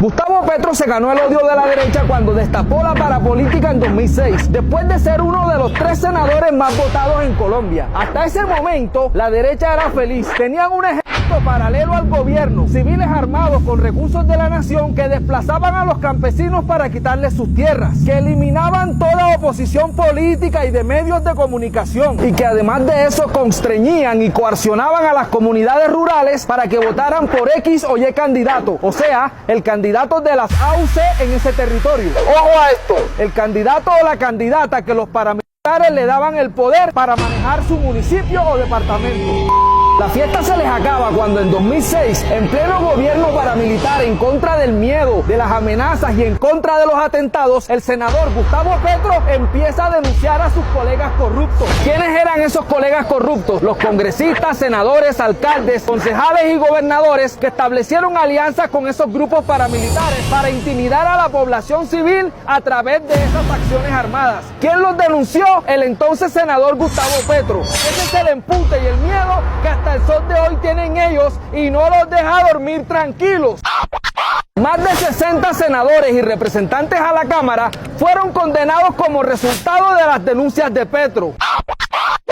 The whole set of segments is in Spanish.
Gustavo Petro se ganó el odio de la derecha cuando destapó la parapolítica en 2006, después de ser uno de los 3 senadores más votados en Colombia. Hasta ese momento, la derecha era feliz. Tenían un ejército paralelo al gobierno, civiles armados con recursos de la nación que desplazaban a los campesinos para quitarles sus tierras, que eliminaban toda oposición política y de medios de comunicación, y que además de eso constreñían y coaccionaban a las comunidades rurales para que votaran por X o Y candidato, o sea, el candidato de las AUC en ese territorio. Ojo a esto, el candidato o la candidata que los paramilitares le daban el poder para manejar su municipio o departamento. La fiesta se les acaba cuando en 2006, en pleno gobierno paramilitar, en contra del miedo, de las amenazas y en contra de los atentados, el senador Gustavo Petro empieza a denunciar a sus colegas corruptos. ¿Quiénes eran esos colegas corruptos? Los congresistas, senadores, alcaldes, concejales y gobernadores que establecieron alianzas con esos grupos paramilitares para intimidar a la población civil a través de esas acciones armadas. ¿Quién los denunció? El entonces senador Gustavo Petro. Ese es el empute y el miedo que hasta el sol de hoy tienen ellos y no los deja dormir tranquilos. Más de 60 senadores y representantes a la Cámara fueron condenados como resultado de las denuncias de Petro.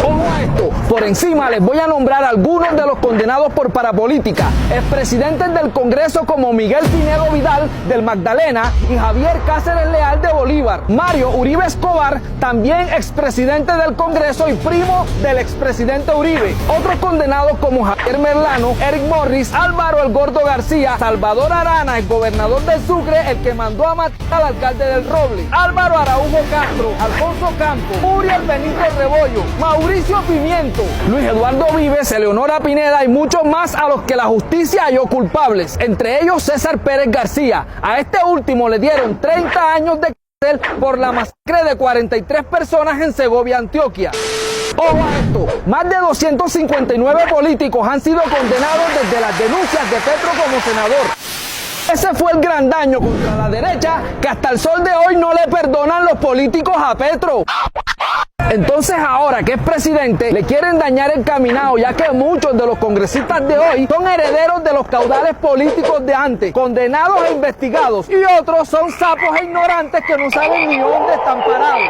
Ojo a esto, por encima les voy a nombrar algunos de los condenados por parapolítica, expresidentes del Congreso como Miguel Pinedo Vidal del Magdalena y Javier Cáceres Leal de Bolívar, Mario Uribe Escobar, también expresidente del Congreso y primo del expresidente Uribe. Otros condenados como Javier Merlano, Eric Morris, Álvaro El Gordo García, Salvador Arana, el gobernador del Sucre, el que mandó a matar al alcalde del Roble, Álvaro Araújo Castro, Alfonso Campos, Muriel Benito Rebollo, Mauricio Pimiento, Luis Eduardo Vives, Eleonora Pineda y muchos más a los que la justicia halló culpables, entre ellos César Pérez García. A este último le dieron 30 años de cárcel por la masacre de 43 personas en Segovia, Antioquia. Ojo a esto, más de 259 políticos han sido condenados desde las denuncias de Petro como senador. Ese fue el gran daño contra la derecha que hasta el sol de hoy no le perdonan los políticos a Petro. Entonces ahora que es presidente, le quieren dañar el caminado, ya que muchos de los congresistas de hoy son herederos de los caudales políticos de antes, condenados e investigados, y otros son sapos e ignorantes que no saben ni dónde están parados.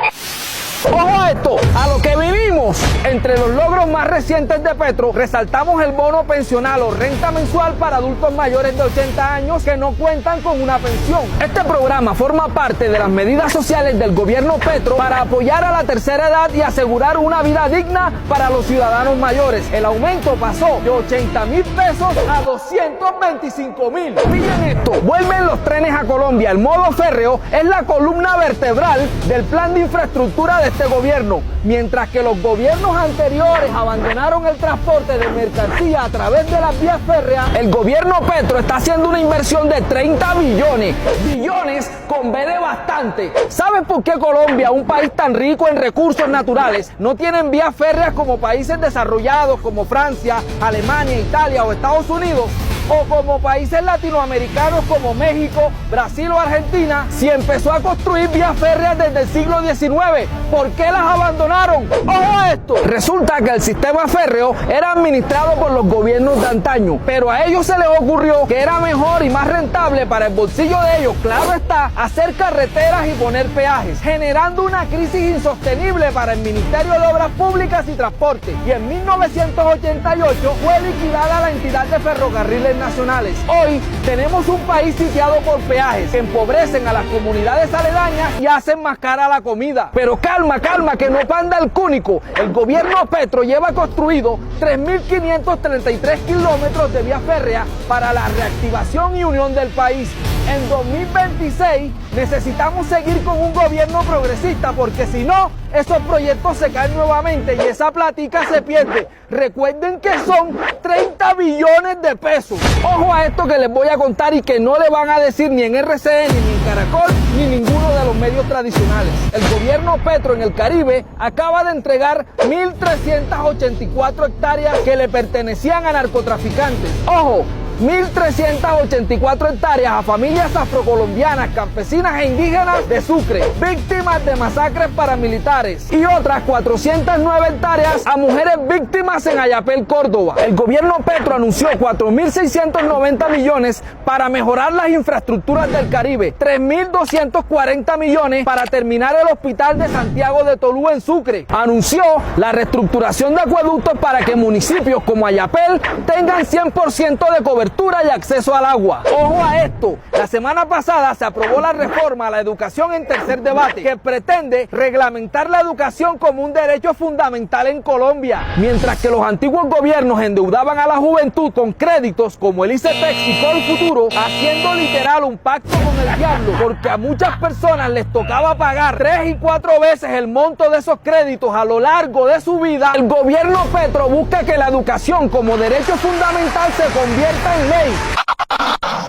Ojo a esto, a lo que vivimos. Entre los logros más recientes de Petro, resaltamos el bono pensional o renta mensual para adultos mayores de 80 años que no cuentan con una pensión. Este programa forma parte de las medidas sociales del gobierno Petro para apoyar a la tercera edad y asegurar una vida digna para los ciudadanos mayores. El aumento pasó de 80,000 pesos a 225,000. Miren esto, vuelven los trenes a Colombia. El modo férreo es la columna vertebral del plan de infraestructura de este gobierno. Mientras que los gobiernos anteriores abandonaron el transporte de mercancía a través de las vías férreas, el gobierno Petro está haciendo una inversión de 30 billones. Billones con B de bastante. ¿Saben por qué Colombia, un país tan rico en recursos naturales, no tienen vías férreas como países desarrollados como Francia, Alemania, Italia o Estados Unidos? O como países latinoamericanos como México, Brasil o Argentina, si empezó a construir vías férreas desde el siglo XIX, ¿por qué las abandonaron? ¡Ojo a esto! Resulta que el sistema férreo era administrado por los gobiernos de antaño, pero a ellos se les ocurrió que era mejor y más rentable para el bolsillo de ellos, claro está, hacer carreteras y poner peajes, generando una crisis insostenible para el Ministerio de Obras Públicas y Transporte. Y en 1988 fue liquidada la entidad de ferrocarriles nacionales. Hoy tenemos un país sitiado por peajes que empobrecen a las comunidades aledañas y hacen más cara la comida. Pero calma, que no panda el cúnico. El gobierno Petro lleva construido 3.533 kilómetros de vía férrea para la reactivación y unión del país. En 2026 necesitamos seguir con un gobierno progresista, porque si no, esos proyectos se caen nuevamente y esa platica se pierde. Recuerden que son 30 billones de pesos. Ojo a esto que les voy a contar y que no le van a decir ni en RCN, ni en Caracol, ni ninguno de los medios tradicionales. El gobierno Petro en el Caribe acaba de entregar 1.384 hectáreas que le pertenecían a narcotraficantes. Ojo, 1.384 hectáreas a familias afrocolombianas, campesinas e indígenas de Sucre, víctimas de masacres paramilitares, y otras 409 hectáreas a mujeres víctimas en Ayapel, Córdoba. El gobierno Petro anunció 4.690 millones para mejorar las infraestructuras del Caribe, 3.240 millones para terminar el hospital de Santiago de Tolú en Sucre. Anunció la reestructuración de acueductos para que municipios como Ayapel tengan 100% de cobertura y acceso al agua. Ojo a esto, la semana pasada se aprobó la reforma a la educación en tercer debate, que pretende reglamentar la educación como un derecho fundamental en Colombia, mientras que los antiguos gobiernos endeudaban a la juventud con créditos como el ICETEX y Colfuturo, haciendo literal un pacto con el diablo, porque a muchas personas les tocaba pagar 3 y 4 veces el monto de esos créditos a lo largo de su vida. El gobierno Petro busca que la educación como derecho fundamental se convierta en ley.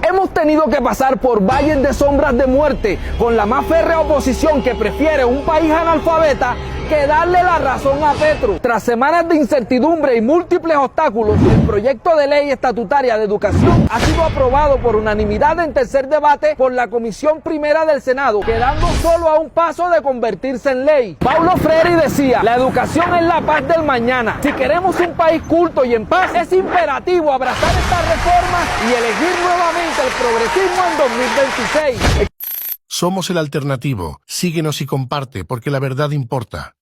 Hemos tenido que pasar por valles de sombras de muerte con la más férrea oposición que prefiere un país analfabeta que darle la razón a Petro. Tras semanas de incertidumbre y múltiples obstáculos, el proyecto de ley estatutaria de educación ha sido aprobado por unanimidad en tercer debate por la Comisión Primera del Senado, quedando solo a un paso de convertirse en ley. Paulo Freire decía: la educación es la paz del mañana. Si queremos un país culto y en paz, es imperativo abrazar esta reforma y elegir nuevamente el progresismo en 2026. Somos el alternativo. Síguenos y comparte, porque la verdad importa.